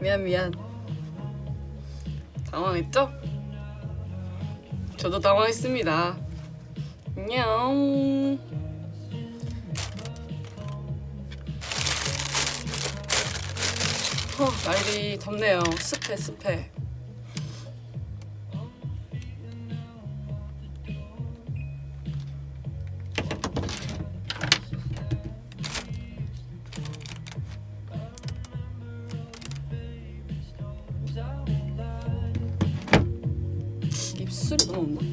미안. 당황했죠? 저도 당황했습니다. 안녕. 날이 덥네요. 습해. 입술이 너무 없나?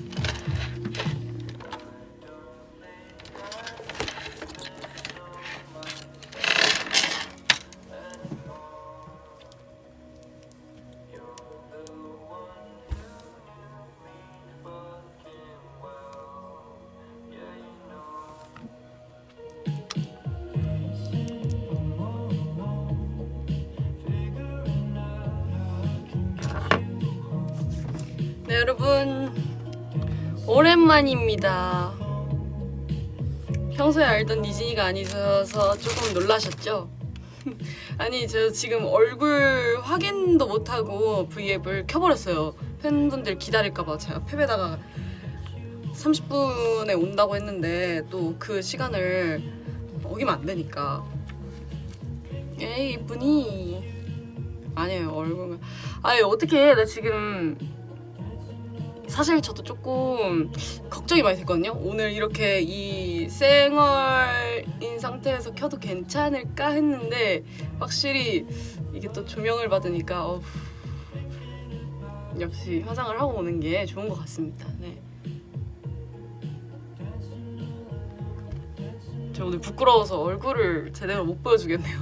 네, 여러분 오랜만입니다. 평소에 알던 니진이가 아니셔서 조금 놀라셨죠? 아니, 저 지금 얼굴 확인도 못하고 V앱을 켜버렸어요. 팬분들 기다릴까봐. 제가 팹에다가 30분에 온다고 했는데 또 그 시간을 어기면 안 되니까. 에이, 이쁘니? 아니에요, 얼굴. 아니, 어떡해. 나 지금 사실 저도 조금 걱정이 많이 됐거든요. 오늘 이렇게 이 쌩얼인 상태에서 켜도 괜찮을까 했는데 확실히 이게 또 조명을 받으니까 역시 화장을 하고 오는 게 좋은 것 같습니다. 네. 저 오늘 부끄러워서 얼굴을 제대로 못 보여주겠네요.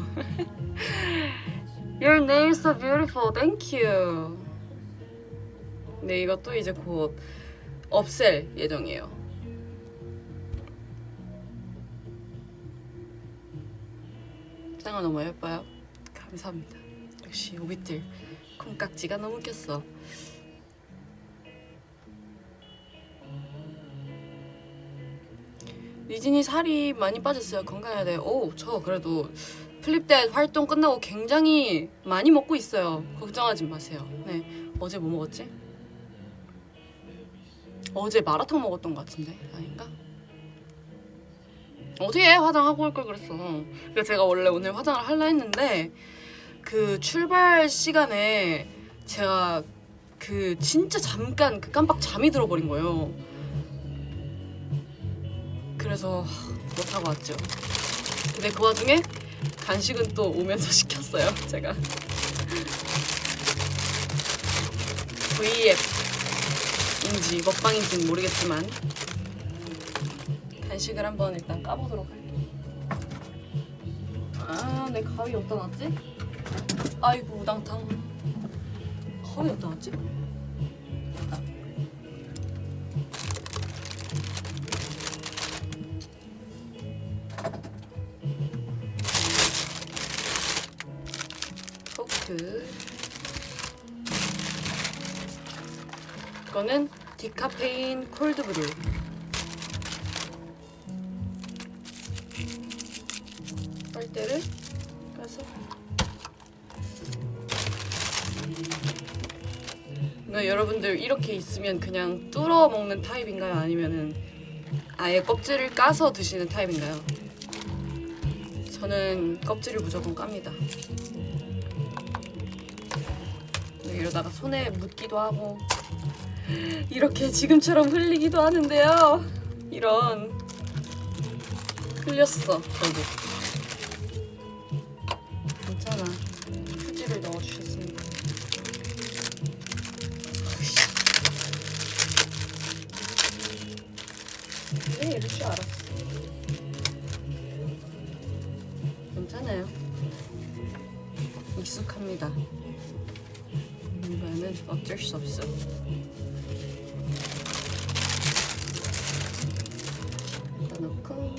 Your nails so beautiful. Thank you. 네, 이것도 이제 곧 없앨 예정이에요. 짱아 너무 예뻐요. 감사합니다. 역시 오비들 콩깍지가 너무 꼈어. 니진이 살이 많이 빠졌어요. 건강해야 돼요. 오, 저 그래도 플립댓 활동 끝나고 굉장히 많이 먹고 있어요. 걱정하지 마세요. 네, 어제 뭐 먹었지? 어제 마라탕 먹었던 것 같은데 아닌가? 어떻게 화장하고 올 걸 그랬어. 그래서 제가 원래 오늘 화장을 하려 했는데 그 출발 시간에 제가 그 진짜 잠깐 그 깜빡 잠이 들어버린 거예요. 그래서 못하고 왔죠. 근데 그 와중에 간식은 또 오면서 시켰어요. 제가 V앱 인지 먹방인지는 모르겠지만 간식을 한번 일단 까보도록 할게요. 아, 내 가위 어디다 놨지? 아이고, 우당탕. 가위 어디다 놨지? 됐다. 포크. 이거는 디카페인 콜드브루. 빨대를 까서. 여러분들 이렇게 있으면 그냥 뚫어 먹는 타입인가요? 아니면은 아예 껍질을 까서 드시는 타입인가요? 저는 껍질을 무조건 깝니다. 이러다가 손에 묻기도 하고 이렇게 지금처럼 흘리기도 하는데요. 이런 흘렸어. 결국 괜찮아. 휴지를 넣어주셨습니다. 왜 이럴 줄 알았어. 괜찮아요. 익숙합니다. 이거는 어쩔 수 없어. 넣고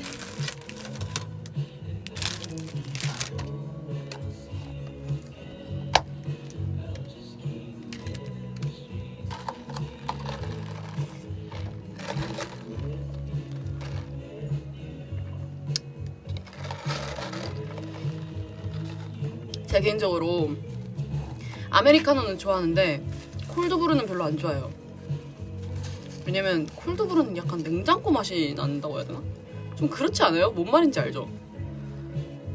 제가 개인적으로 아메리카노는 좋아하는데 콜드브루는 별로 안 좋아해요. 왜냐면 콜드브루는 약간 냉장고 맛이 난다고 해야 되나? 좀 그렇지 않아요? 뭔 말인지 알죠?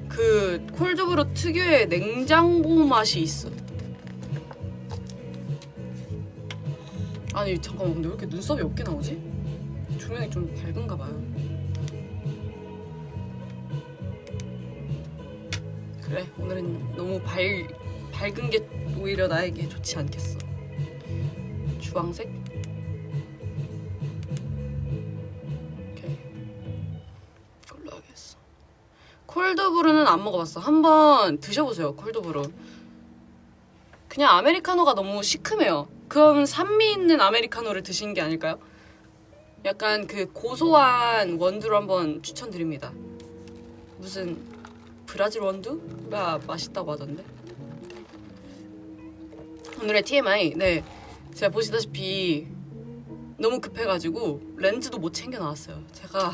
그 콜드브루 특유의 냉장고 맛이 있어. 아니 잠깐만, 근데 왜 이렇게 눈썹이 없게 나오지? 조명이 좀 밝은가 봐요. 그래, 오늘은 너무 밝은 게 오히려 나에게 좋지 않겠어. 주황색? 오케이, 이걸로 하겠어. 콜드브루는 안 먹어봤어. 한번 드셔보세요. 콜드브루 그냥 아메리카노가 너무 시큼해요. 그럼 산미 있는 아메리카노를 드신 게 아닐까요? 약간 그 고소한 원두를 한번 추천드립니다. 무슨 브라질 원두가 맛있다고 하던데. 오늘의 TMI. 네, 제가 보시다시피 너무 급해가지고 렌즈도 못 챙겨 나왔어요. 제가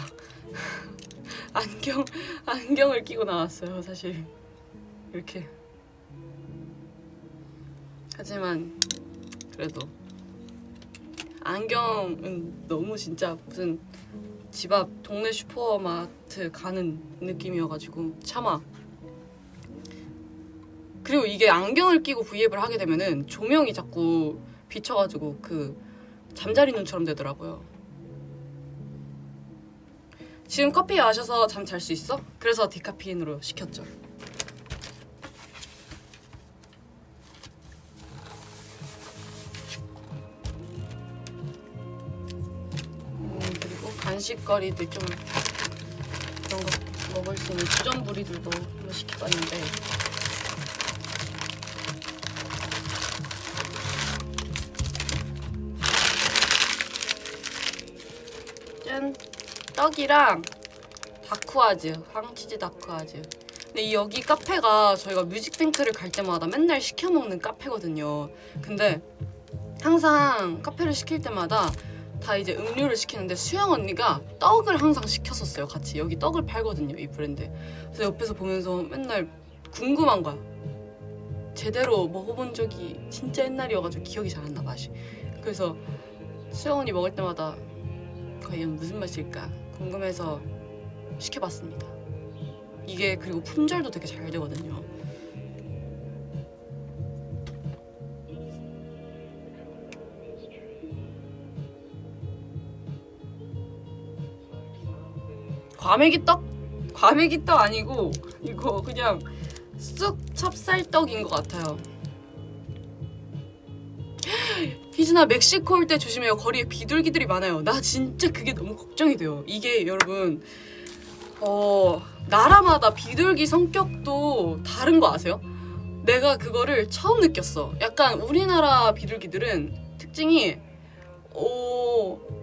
안경을 끼고 나왔어요. 사실 이렇게. 하지만 그래도 안경은 너무 진짜 무슨 집 앞 동네 슈퍼마트 가는 느낌이어가지고 차마. 그리고 이게 안경을 끼고 브이앱을 하게 되면은 조명이 자꾸 비쳐가지고 그 잠자리 눈처럼 되더라고요. 지금 커피 마셔서 잠 잘 수 있어? 그래서 디카페인으로 시켰죠. 그리고 간식거리들 좀 그런 거 먹을 수 있는 주전부리들도 한번 시켜봤는데 짠! 떡이랑 다쿠아즈, 황치즈 다쿠아즈. 근데 여기 카페가 저희가 뮤직뱅크를 갈 때마다 맨날 시켜먹는 카페거든요. 근데 항상 카페를 시킬 때마다 다 이제 음료를 시키는데 수영 언니가 떡을 항상 시켰었어요. 같이 여기 떡을 팔거든요, 이 브랜드. 그래서 옆에서 보면서 맨날 궁금한 거야. 제대로 먹어본 적이 진짜 옛날이어가지고 기억이 잘 안 나, 맛이. 그래서 수영 언니 먹을 때마다 과연 무슨 맛일까 궁금해서 시켜봤습니다. 이게 그리고 품절도 되게 잘 되거든요. 과메기떡 아니고 이거 그냥 쑥 찹쌀떡인 것 같아요. 희진아, 멕시코 올 때 조심해요. 거리에 비둘기들이 많아요. 나 진짜 그게 너무 걱정이 돼요. 이게 여러분 나라마다 비둘기 성격도 다른 거 아세요? 내가 그거를 처음 느꼈어. 약간 우리나라 비둘기들은 특징이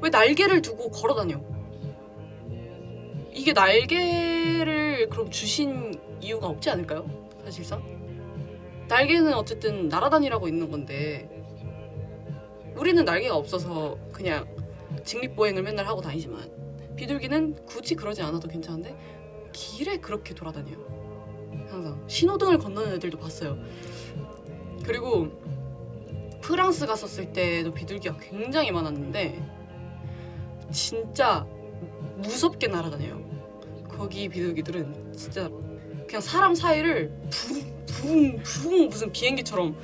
왜 날개를 두고 걸어다녀? 이게 날개를 그럼 주신 이유가 없지 않을까요? 사실상 날개는 어쨌든 날아다니라고 있는 건데 우리는 날개가 없어서 그냥 직립보행을 맨날 하고 다니지만 비둘기는 굳이 그러지 않아도 괜찮은데 길에 그렇게 돌아다녀요. 항상 신호등을 건너는 애들도 봤어요. 그리고 프랑스 갔었을 때도 비둘기가 굉장히 많았는데 진짜 무섭게 날아다녀요. 거기 비둘기들은 진짜 그냥 사람 사이를 붕붕붕 무슨 비행기처럼.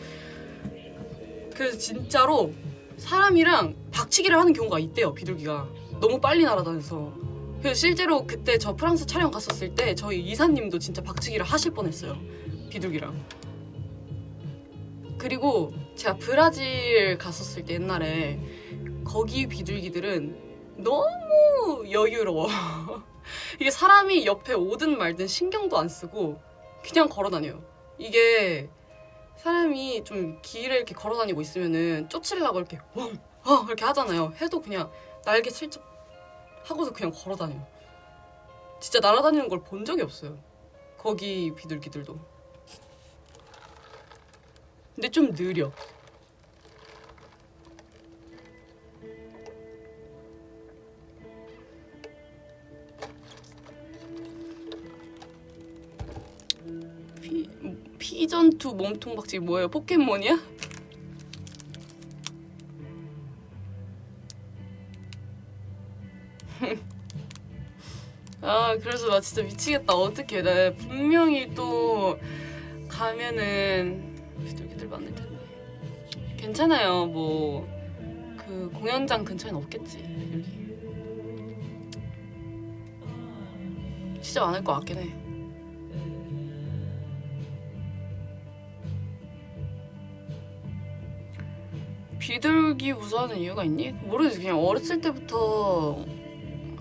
그래서 진짜로 사람이랑 박치기를 하는 경우가 있대요. 비둘기가 너무 빨리 날아다녀서. 그래서 실제로 그때 저 프랑스 촬영 갔었을 때 저희 이사님도 진짜 박치기를 하실 뻔했어요, 비둘기랑. 그리고 제가 브라질 갔었을 때 옛날에 거기 비둘기들은 너무 여유로워. 이게 사람이 옆에 오든 말든 신경도 안 쓰고 그냥 걸어다녀요. 이게 사람이 좀 길에 이렇게 걸어다니고 있으면은 쫓으려고 이렇게 이렇게 하잖아요. 해도 그냥 날개 슬쩍 하고서 그냥 걸어다녀요. 진짜 날아다니는 걸 본 적이 없어요, 거기 비둘기들도. 근데 좀 느려. 피전투 몸통 박치기 뭐예요? 포켓몬이야? 아 그래서 나 진짜 미치겠다. 어떡해. 나 분명히 또 가면은 비둘기들 많을 텐데. 괜찮아요. 뭐 그 공연장 근처엔 없겠지. 여기 진짜 많을 것 같긴 해. 비둘기 무서워하는 이유가 있니? 모르겠어. 그냥 어렸을 때부터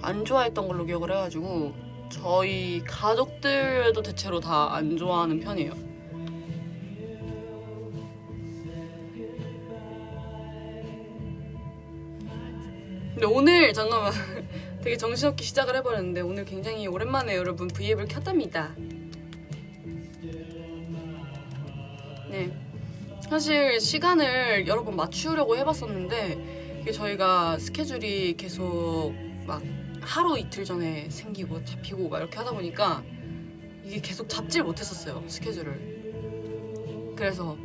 안 좋아했던 걸로 기억을 해가지고 저희 가족들도 대체로 다 안 좋아하는 편이에요. 근데 오늘 잠깐만 되게 정신없게 시작을 해버렸는데 오늘 굉장히 오랜만에 여러분 V앱을 켰답니다. 네, 사실 시간을 여러 번 맞추려고 해봤었는데 이게 저희가 스케줄이 계속 막 하루 이틀 전에 생기고 잡히고 막 이렇게 하다 보니까 이게 계속 잡질 못했었어요, 스케줄을. 그래서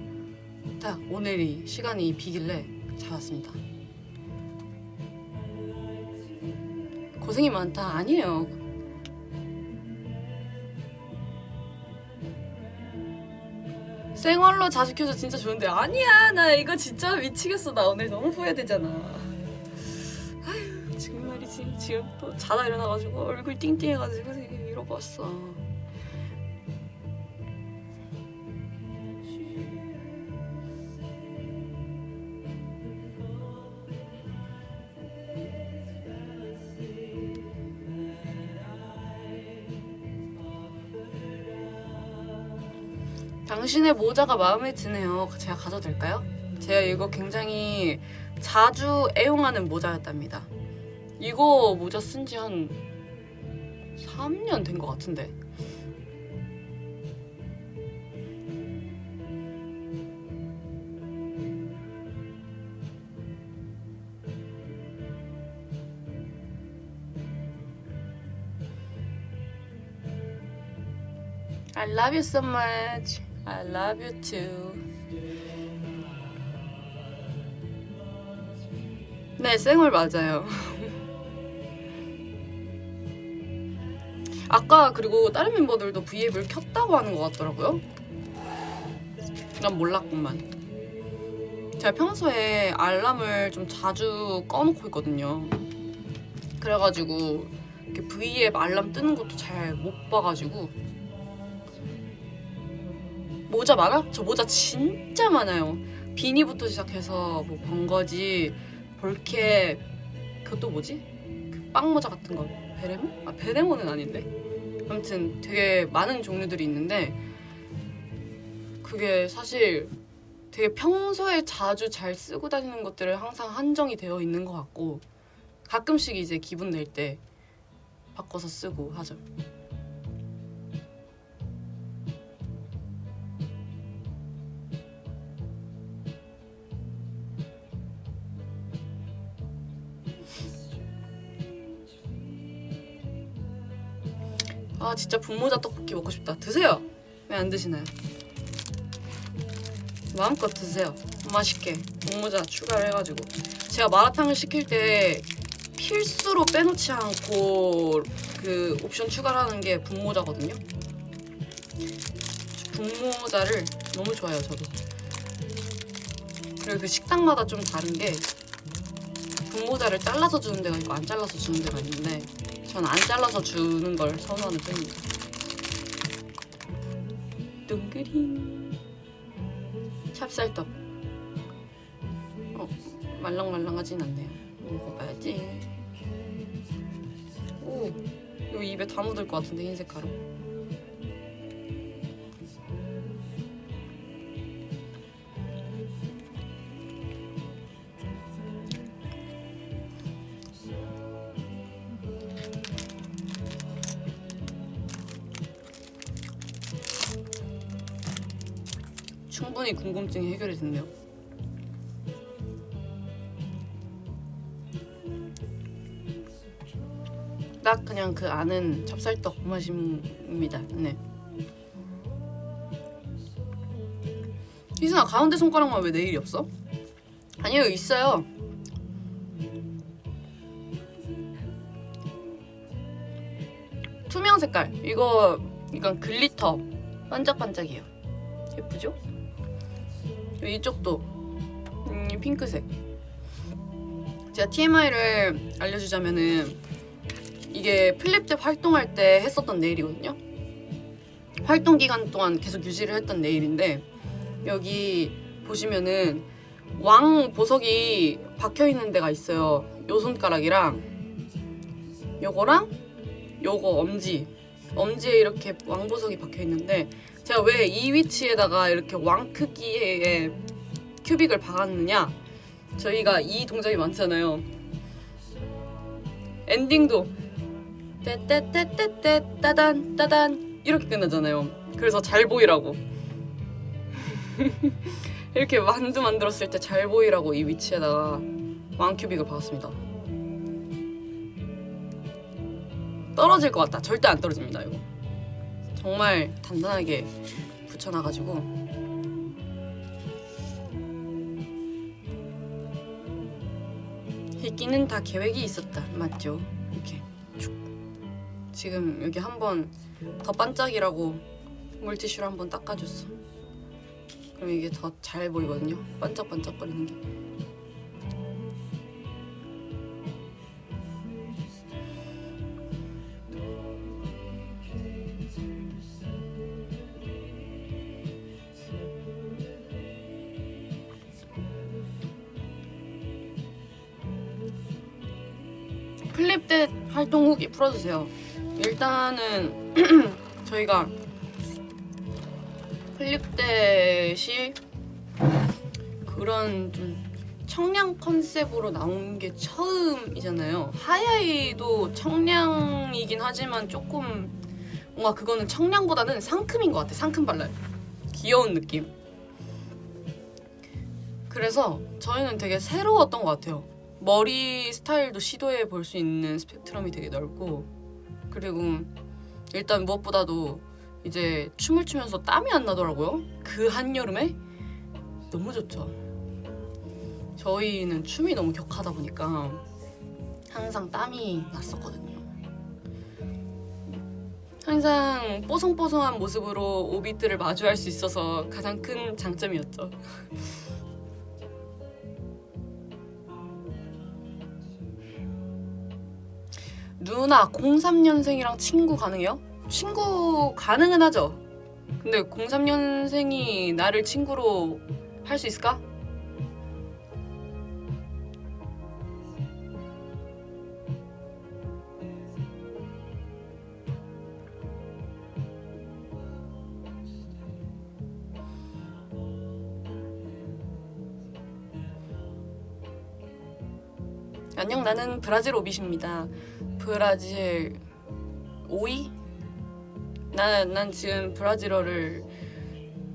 딱 오늘이 시간이 비길래 잡았습니다. 고생이 많다. 아니에요. 생얼로 자주 켜서 진짜 좋은데 아니야. 나 이거 진짜 미치겠어. 나 오늘 너무 후회되잖아. 아휴 지금 말이지. 지금 또 자다 일어나가지고 얼굴 띵띵해가지고 되게 이러고 왔어. 당신의 모자가 마음에 드네요. 제가 가져도 될까요? 제가 이거 굉장히 자주 애용하는 모자였답니다. 이거 모자 쓴 지 한 3년 된 것 같은데. I love you so much. I love you too. 네, 생얼 맞아요. 아까 그리고 다른 멤버들도 V앱을 켰다고 하는 것 같더라고요. 난 몰랐구만. 제가 평소에 알람을 좀 자주 꺼놓고 있거든요. 그래가지고 이렇게 V앱 알람 뜨는 것도 잘 못 봐가지고. 모자 많아? 저 모자 진짜 많아요. 비니부터 시작해서 뭐 번거지, 볼캡, 그것도 뭐지? 그 빵모자 같은 거 베레모? 아 베레모는 아닌데. 아무튼 되게 많은 종류들이 있는데 그게 사실 되게 평소에 자주 잘 쓰고 다니는 것들을 항상 한정이 되어 있는 것 같고 가끔씩 이제 기분 낼 때 바꿔서 쓰고 하죠. 아 진짜 분모자 떡볶이 먹고 싶다. 드세요. 왜 안 드시나요? 마음껏 드세요. 맛있게 분모자 추가를 해가지고 제가 마라탕을 시킬 때 필수로 빼놓지 않고 그 옵션 추가를 하는 게 분모자거든요. 분모자를 너무 좋아해요 저도. 그리고 그 식당마다 좀 다른 게 분모자를 잘라서 주는 데가 있고 안 잘라서 주는 데가 있는데 전 안 잘라서 주는 걸 선호하는 편입니다. 둥그리 찹쌀떡. 말랑말랑하진 않네요. 먹어봐야지. 오, 이거 입에 다 묻을 것 같은데 흰색 가루. 충분히 궁금증이 해결이 됐네요. 딱 그냥 그 아는 찹쌀떡 맛입니다. 네. 희순아, 가운데 손가락만 왜 네일이 없어? 아니요, 있어요. 투명 색깔. 이건 글리터 반짝반짝이에요. 예쁘죠? 이쪽도 핑크색. 제가 TMI를 알려주자면은 이게 플립탭 활동할 때 했었던 네일이거든요. 활동 기간 동안 계속 유지를 했던 네일인데, 여기 보시면은 왕 보석이 박혀있는 데가 있어요. 요 손가락이랑 요거랑 요거 엄지에 이렇게 왕 보석이 박혀있는데, 제가 왜 이 위치에다가 이렇게 왕 크기의 큐빅을 박았느냐, 저희가 이 동작이 많잖아요. 엔딩도 떼떼떼떼떼 따단 따단 이렇게 끝나잖아요. 그래서 잘 보이라고 이렇게 만두 만들었을 때 잘 보이라고 이 위치에다가 왕 큐빅을 박았습니다. 떨어질 것 같다. 절대 안 떨어집니다. 이거 정말 단단하게 붙여놔가지고. 희끼는 다 계획이 있었다. 맞죠? 이렇게 쭉. 지금 여기 한번 더 반짝이라고 물티슈로 한번 닦아줬어. 그럼 이게 더 잘 보이거든요. 반짝반짝거리는 게. 플립댓 활동 후기 풀어주세요. 일단은 저희가 플립댓이 그런 좀 청량 컨셉으로 나온 게 처음이잖아요. 하야이도 청량이긴 하지만 조금 뭔가 그거는 청량보다는 상큼인 것 같아. 상큼 발랄, 귀여운 느낌. 그래서 저희는 되게 새로웠던 것 같아요. 머리 스타일도 시도해 볼 수 있는 스펙트럼이 되게 넓고, 그리고 일단 무엇보다도 이제 춤을 추면서 땀이 안 나더라고요. 그 한여름에 너무 좋죠. 저희는 춤이 너무 격하다 보니까 항상 땀이 났었거든요. 항상 뽀송뽀송한 모습으로 오빛들을 마주할 수 있어서 가장 큰 장점이었죠. 누나 03년생이랑 친구 가능해요? 친구 가능은 하죠. 근데 03년생이 나를 친구로 할 수 있을까? 안녕, 나는 브라질 오빛입니다. 브라질 오이? 난 지금 브라질어를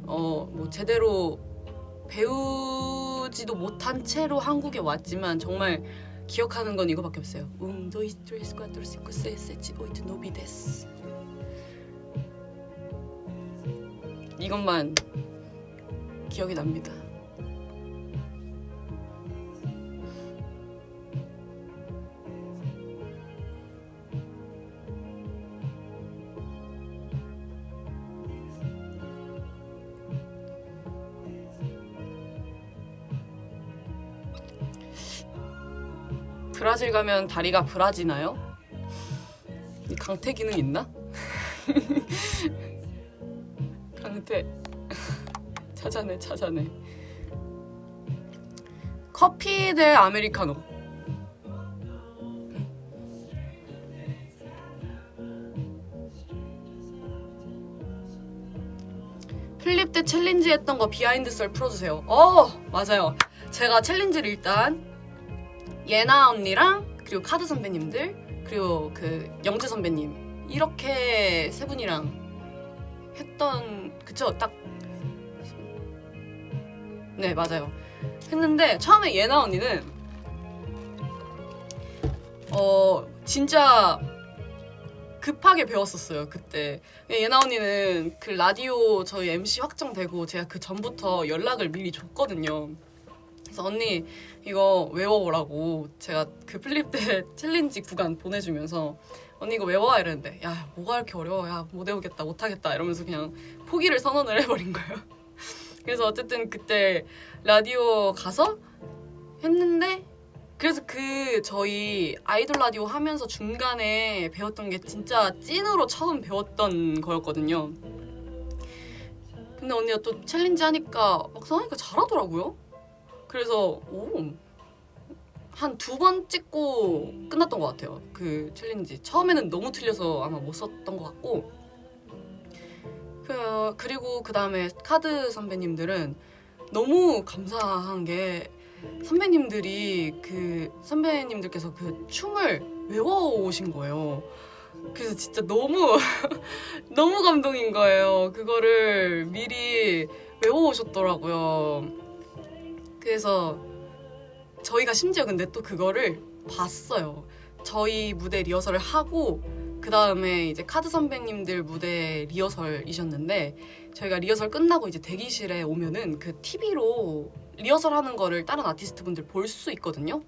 뭐 제대로 배우지도 못한 채로 한국에 왔지만 정말 기억하는 건 이거밖에 없어요. 도이스 트레스 꽈트로 시코 세 세치 오이트 노비 데스. 이것만 기억이 납니다. 브라질 가면 다리가 브라지나요? 강태 기능 있나? 강태 찾아내. 커피 대 아메리카노. 플립 때 챌린지 했던 거 비하인드 썰 풀어주세요. 맞아요. 제가 챌린지를 일단 예나 언니랑 그리고 카드 선배님들 그리고 그 영재 선배님 이렇게 세 분이랑 했던, 그쵸? 딱 네, 맞아요. 했는데 처음에 예나 언니는 진짜 급하게 배웠었어요 그때. 예나 언니는 그 라디오 저희 MC 확정되고 제가 그 전부터 연락을 미리 줬거든요. 그래서 언니 이거 외워오라고 제가 그 플립 때 챌린지 구간 보내주면서 언니 이거 외워와 이랬는데 야 뭐가 이렇게 어려워, 야 못 외우겠다, 못하겠다 이러면서 그냥 포기를 선언을 해버린 거예요. 그래서 어쨌든 그때 라디오 가서 했는데, 그래서 그 저희 아이돌 라디오 하면서 중간에 배웠던 게 진짜 찐으로 처음 배웠던 거였거든요. 근데 언니가 또 챌린지 하니까 막상 하니까 잘하더라고요. 그래서 한 2번 찍고 끝났던 것 같아요. 그 챌린지 처음에는 너무 틀려서 아마 못 썼던 것 같고, 그리고 그 다음에 카드 선배님들은 너무 감사한 게 선배님들께서 그 춤을 외워오신 거예요. 그래서 진짜 너무 너무 감동인 거예요. 그거를 미리 외워오셨더라고요. 그래서 저희가 심지어 근데 또 그거를 봤어요. 저희 무대 리허설을 하고 그 다음에 이제 카드 선배님들 무대 리허설이셨는데, 저희가 리허설 끝나고 이제 대기실에 오면은 그 TV로 리허설 하는 거를 다른 아티스트 분들 볼 수 있거든요.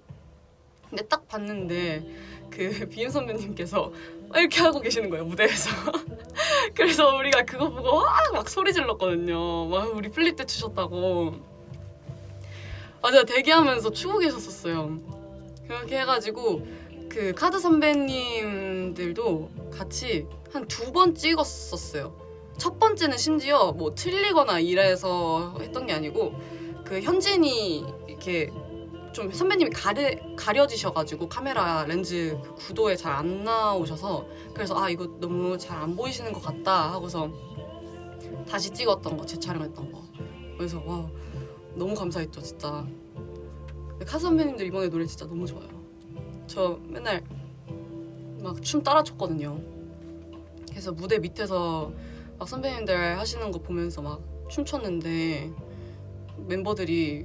근데 딱 봤는데 그 비엠 선배님께서 이렇게 하고 계시는 거예요, 무대에서. 그래서 우리가 그거 보고 막 소리 질렀거든요. 막 우리 플립 때 추셨다고. 맞아요, 대기하면서 추고 계셨었어요. 그렇게 해가지고 그 카드 선배님들도 같이 한 2번 찍었었어요. 첫 번째는 심지어 뭐 틀리거나 이래서 했던 게 아니고, 그 현진이 이렇게 좀 선배님이 가려지셔가지고 카메라 렌즈 그 구도에 잘 안 나오셔서, 그래서 이거 너무 잘 안 보이시는 것 같다 하고서 다시 찍었던 거, 재촬영했던 거. 그래서 와 너무 감사했죠 진짜. 카드 선배님들 이번에 노래 진짜 너무 좋아요. 저 맨날 막 춤 따라 췄거든요. 그래서 무대 밑에서 막 선배님들 하시는 거 보면서 막 춤췄는데 멤버들이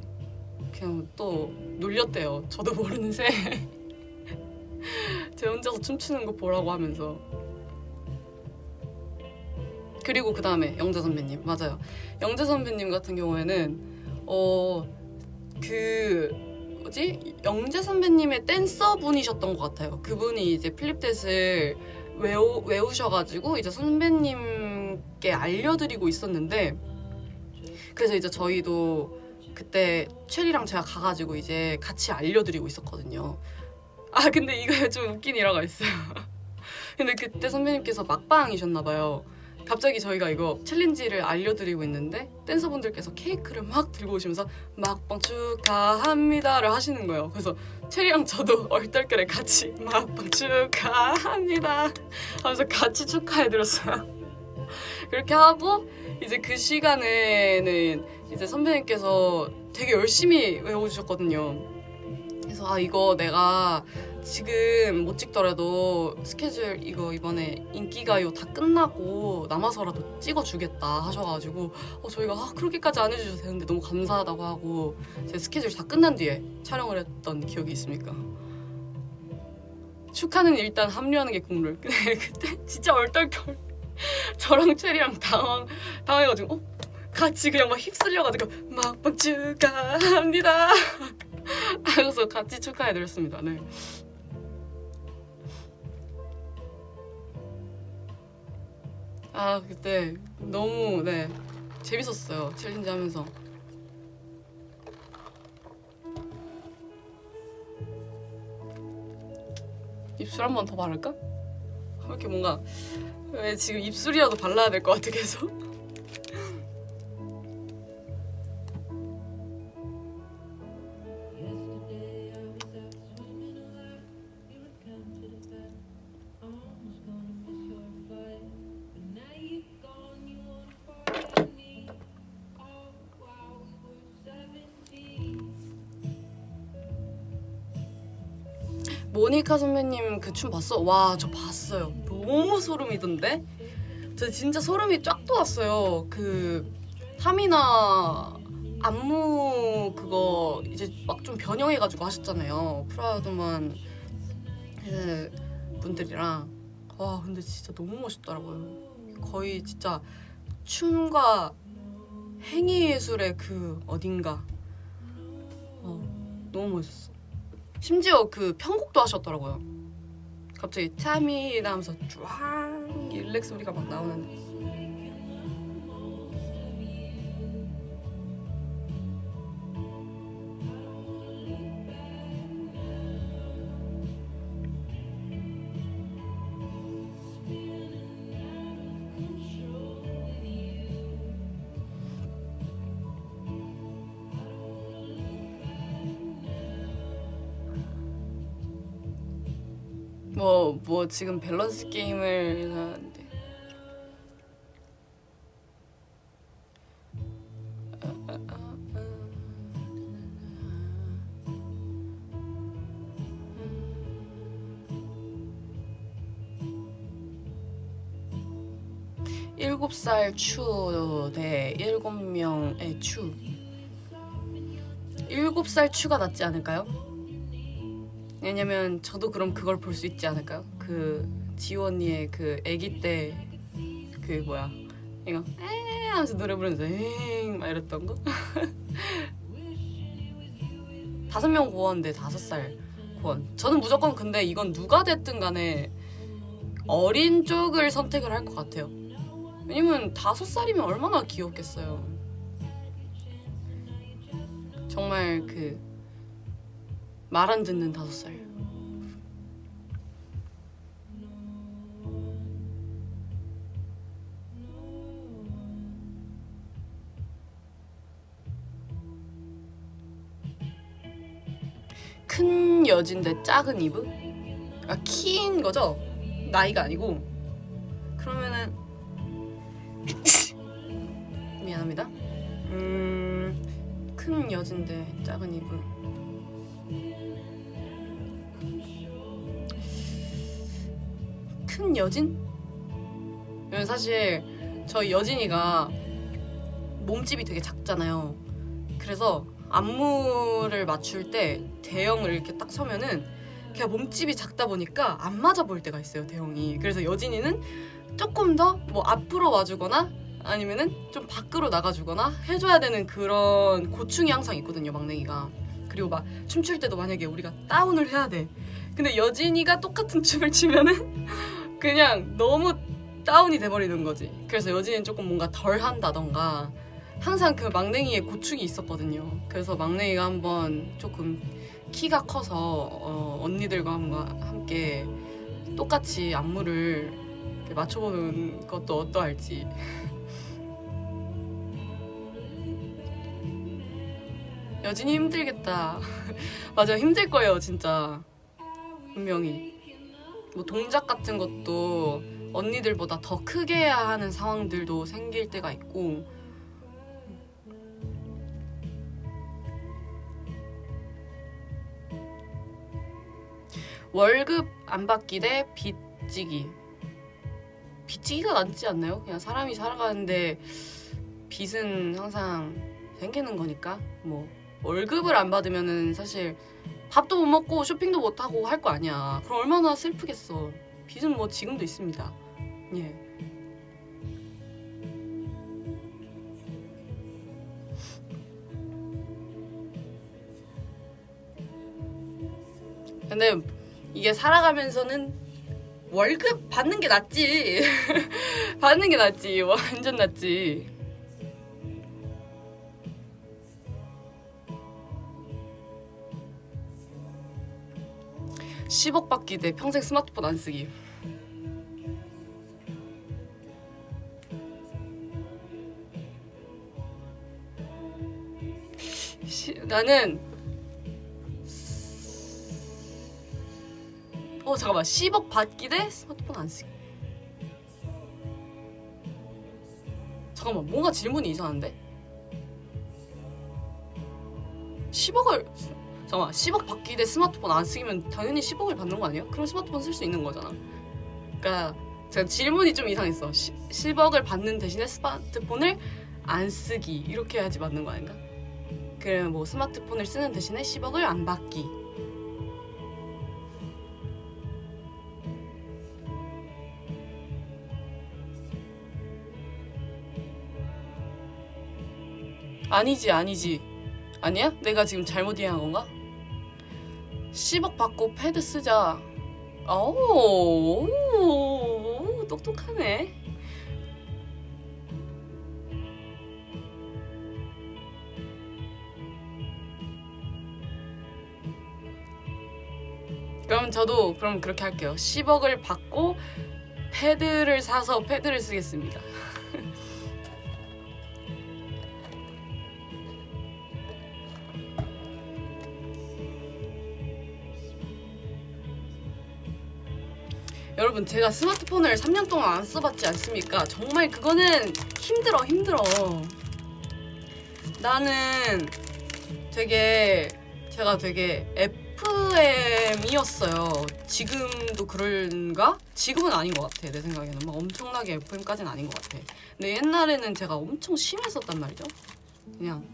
그냥 또 놀렸대요. 저도 모르는 새에 제 혼자서 춤추는 거 보라고 하면서. 그리고 그 다음에 영재 선배님, 맞아요. 영재 선배님 같은 경우에는 영재 선배님의 댄서 분이셨던 것 같아요. 그분이 이제 플립댓을 외우셔가지고 이제 선배님께 알려드리고 있었는데, 그래서 이제 저희도 그때 체리랑 제가 가가지고 이제 같이 알려드리고 있었거든요. 근데 이거에 좀 웃긴 일화가 있어요. 근데 그때 선배님께서 막방이셨나봐요. 갑자기 저희가 이거 챌린지를 알려드리고 있는데 댄서분들께서 케이크를 막 들고 오시면서 막방 축하합니다를 하시는 거예요. 그래서 체리랑 저도 얼떨결에 같이 막방 축하합니다 하면서 같이 축하해드렸어요. 그렇게 하고 이제 그 시간에는 이제 선배님께서 되게 열심히 외워주셨거든요. 그래서 이거 내가 지금 못 찍더라도 스케줄 이거 이번에 인기가요 다 끝나고 남아서라도 찍어주겠다 하셔가지고 저희가 그렇게까지 안 해주셔도 되는데 너무 감사하다고 하고 제 스케줄 다 끝난 뒤에 촬영을 했던 기억이 있습니까? 축하는 일단 합류하는 게 국룰. 근데 그때 진짜 얼떨결 저랑 체리랑 당황해가지고 같이 그냥 막 휩쓸려가지고 막방 축하합니다 그래서 같이 축하해드렸습니다. 네. 그때 너무 재밌었어요. 챌린지 하면서. 입술 한 번 더 바를까? 왜 이렇게 뭔가 왜 지금 입술이라도 발라야 될 것 같아 계속. 모니카 선배님 그 춤 봤어? 와, 저 봤어요. 너무 소름이던데? 저 진짜 소름이 쫙 돋았어요. 그 하미나 안무 그거 이제 막 좀 변형해가지고 하셨잖아요. 프라우드만 분들이랑 와 근데 진짜 너무 멋있더라고요. 거의 진짜 춤과 행위예술의 그 어딘가 너무 멋있었어. 심지어 그 편곡도 하셨더라고요. 갑자기 타미 이러면서 쫙 일렉 소리가 막 나오는데 뭐 지금 밸런스 게임을 하는데 일곱 살 추 대 7명의 추. 7살 추가 낫지 않을까요? 왜냐면 저도 그럼 그걸 볼 수 있지 않을까요? 그 지호 언니의 그 아기 때 그 뭐야 이거 에 하면서 노래 부르면서 에잉 막 이랬던 거. 5명 고원인데 5살 고원. 저는 무조건 근데 이건 누가 됐든 간에 어린 쪽을 선택을 할 것 같아요. 왜냐면 5살이면 얼마나 귀엽겠어요. 정말 그 말 안 듣는 5살. 큰 여진데 작은 이브? 아 키인 거죠? 나이가 아니고. 그러면은 미안합니다. 큰 여진데 작은 이브. 큰 여진? 왜냐면 사실 저희 여진이가 몸집이 되게 작잖아요. 그래서 안무를 맞출 때 대형을 이렇게 딱 서면은 걔가 몸집이 작다 보니까 안 맞아 보일 때가 있어요, 대형이. 그래서 여진이는 조금 더 뭐 앞으로 와주거나 아니면은 좀 밖으로 나가주거나 해줘야 되는 그런 고충이 항상 있거든요, 막내기가. 그리고 막 춤출 때도 만약에 우리가 다운을 해야 돼. 근데 여진이가 똑같은 춤을 추면은 그냥 너무 다운이 돼버리는 거지. 그래서 여진이는 조금 뭔가 덜 한다던가 항상 그 막냉이의 고충이 있었거든요. 그래서 막냉이가 한번 조금 키가 커서 언니들과 함께 똑같이 안무를 맞춰보는 것도 어떠할지. 여진이 힘들겠다. 맞아, 힘들 거예요 진짜. 분명히 뭐 동작 같은 것도 언니들보다 더 크게 해야 하는 상황들도 생길 때가 있고. 월급 안 받기 대 빚지기. 빚지기가 낫지 않나요? 그냥 사람이 살아가는데 빚은 항상 생기는 거니까. 뭐 월급을 안 받으면은 사실 밥도 못 먹고 쇼핑도 못 하고 할 거 아니야. 그럼 얼마나 슬프겠어. 빚은 뭐 지금도 있습니다. 예. 근데 이게 살아가면서는 월급 받는 게 낫지. 받는 게 낫지. 완전 낫지. (10억) 받기 대 평생 스마트폰 안 쓰기. 나는 잠깐만, 10억 받기 대 스마트폰 안 쓰기. 잠깐만, 뭔가 질문이 이상한데? 10억을 잠깐만, 10억 받기 대 스마트폰 안 쓰기면 당연히 10억을 받는 거 아니야? 그럼 스마트폰 쓸 수 있는 거잖아. 그러니까 제가 질문이 좀 이상했어. 10억을 받는 대신에 스마트폰을 안 쓰기, 이렇게 해야지 맞는 거 아닌가? 그래, 뭐 스마트폰을 쓰는 대신에 10억을 안 받기. 아니지 아니야? 내가 지금 잘못 이해한 건가? 10억 받고 패드 쓰자. 오, 똑똑하네. 그럼 저도 그렇게 할게요. 10억을 받고 패드를 사서 패드를 쓰겠습니다. 여러분, 제가 스마트폰을 3년 동안 안 써봤지 않습니까? 정말 그거는 힘들어. 나는 제가 되게 FM이었어요. 지금도 그런가? 지금은 아닌 것 같아. 내 생각에는 막 엄청나게 FM까지는 아닌 것 같아. 근데 옛날에는 제가 엄청 심했었단 말이죠. 그냥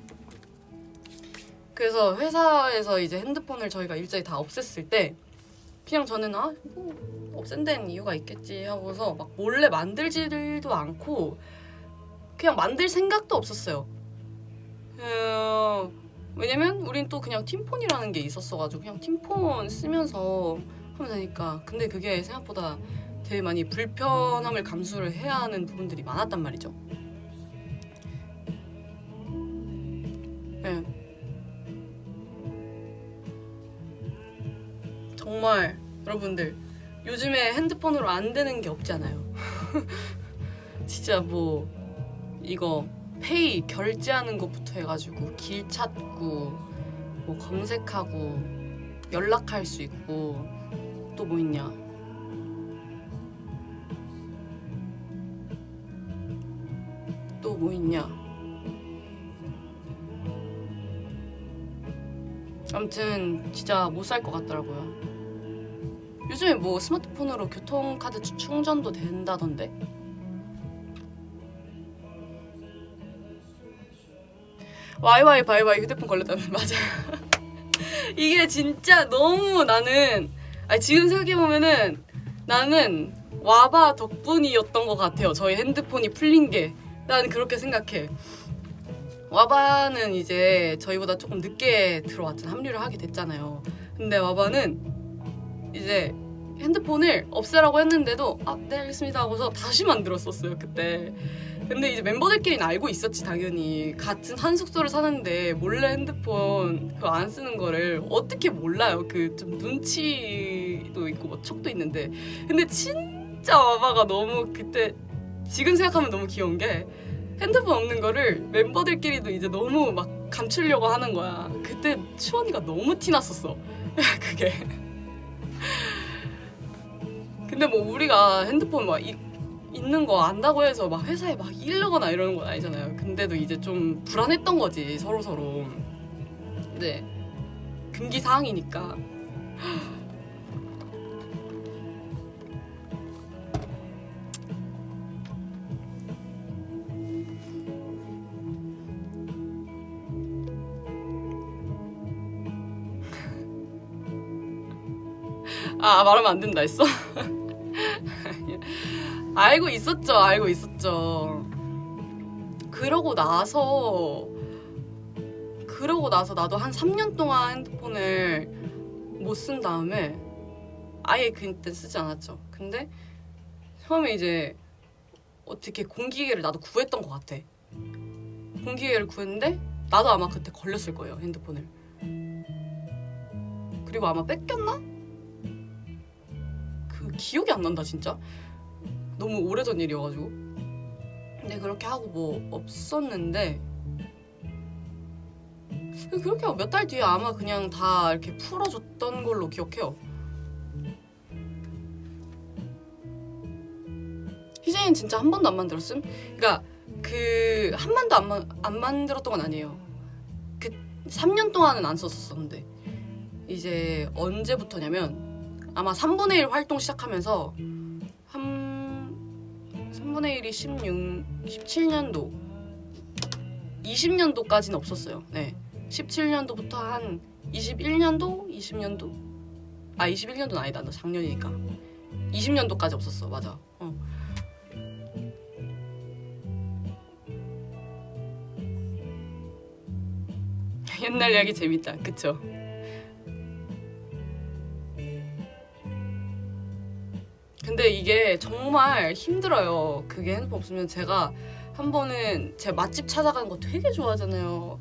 그래서 회사에서 이제 핸드폰을 저희가 일자리 다 없앴을 때 그냥 저는 뭐 없앤 데는 이유가 있겠지 하고서 막 몰래 만들지도 않고 그냥 만들 생각도 없었어요. 왜냐면 우린 또 그냥 팀폰이라는 게 있었어가지고 그냥 팀폰 쓰면서 하면 되니까. 근데 그게 생각보다 되게 많이 불편함을 감수를 해야 하는 부분들이 많았단 말이죠. 네. 정말 여러분들 요즘에 핸드폰으로 안 되는 게 없잖아요. 진짜 뭐 이거 페이 결제하는 것부터 해가지고 길 찾고 뭐 검색하고 연락할 수 있고 또 뭐 있냐, 아무튼 진짜 못 살 것 같더라고요. 요즘에 뭐 스마트폰으로 교통카드 충전도 된다던데. 와이와이 바이바이 휴대폰 걸렸다는. 맞아요. 이게 진짜 너무 나는 지금 생각해보면은 나는 와바 덕분이었던 것 같아요. 저희 핸드폰이 풀린 게. 나는 그렇게 생각해. 와바는 이제 저희보다 조금 늦게 들어왔잖아. 합류를 하게 됐잖아요. 근데 와바는 이제 핸드폰을 없애라고 했는데도 네 알겠습니다 하고서 다시 만들었었어요 그때. 근데 이제 멤버들끼리는 알고 있었지 당연히. 같은 한 숙소를 사는데 몰래 핸드폰 그거 안 쓰는 거를 어떻게 몰라요. 그 좀 눈치도 있고 뭐 척도 있는데. 근데 진짜 와바가 너무 그때 지금 생각하면 너무 귀여운 게 핸드폰 없는 거를 멤버들끼리도 이제 너무 막 감추려고 하는 거야. 그때 추원이가 너무 티났었어. 그게. 근데 뭐 우리가 핸드폰 막 있는 거 안다고 해서 막 회사에 막 이르거나 이러는 건 아니잖아요. 근데도 이제 좀 불안했던 거지 서로. 근데 금기 사항이니까. 말하면 안 된다 했어? 알고 있었죠. 그러고 나서 나도 한 3년 동안 핸드폰을 못 쓴 다음에 아예 그때 쓰지 않았죠. 근데 처음에 이제 어떻게 공기계를 나도 구했던 것 같아. 공기계를 구했는데 나도 아마 그때 걸렸을 거예요 핸드폰을. 그리고 아마 뺏겼나? 그 기억이 안 난다 진짜. 너무 오래전 일이어가지고. 근데 그렇게 하고 뭐 없었는데 그렇게 몇 달 뒤에 아마 그냥 다 이렇게 풀어줬던 걸로 기억해요. 희재이는 진짜 한 번도 안 만들었음? 그러니까 그 한 번도 안 만들었던 건 아니에요. 그 3년 동안은 안 썼었어. 근데 이제 언제부터냐면 아마 3분의 1 활동 시작하면서 3분의 1이 17년도 20년도까지는 없었어요. 네, 17년도부터 한 21년도? 20년도? 21년도는 아니다. 나 작년이니까 20년도까지 없었어. 맞아. 옛날 이야기 재밌다. 그쵸? 근데 이게 정말 힘들어요. 그게 핸드폰 없으면. 제가 한 번은 제 맛집 찾아가는 거 되게 좋아하잖아요.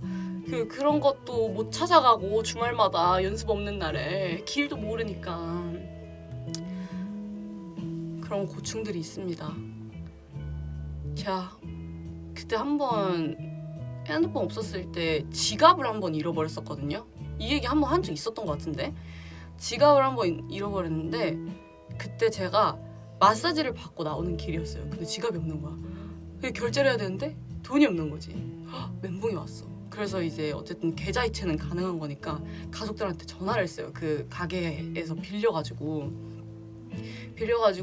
그런 것도 못 찾아가고 주말마다 연습 없는 날에 길도 모르니까 그런 고충들이 있습니다. 제가 그때 한 번 핸드폰 없었을 때 지갑을 한 번 잃어버렸었거든요. 이 얘기 한 번 한 적 있었던 것 같은데 지갑을 한 번 잃어버렸는데 그때 제가 마사지를 받고 나오는 길이었어요. 근데 지갑이 없는 거야. 결제를 해야 되는데 돈이 없는 거지. 멘붕이 왔어. 그래서 이제 어쨌든 계좌이체는 가능한 거니까 가족들한테 전화를 했어요. 그 가게에서 빌려가지고